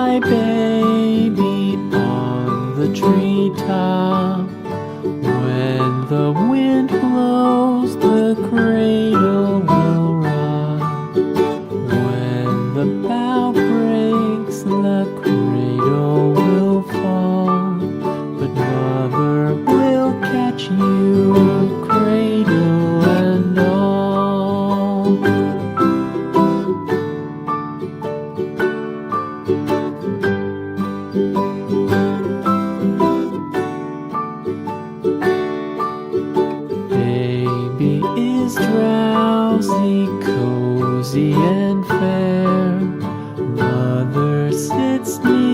my baby on the treetop. When the wind blows, the cradle will rock. When the bough breaks, the cradle will fall. But mother will catch you, cradle and all. Baby is drowsy, cozy and fair. Mother sits near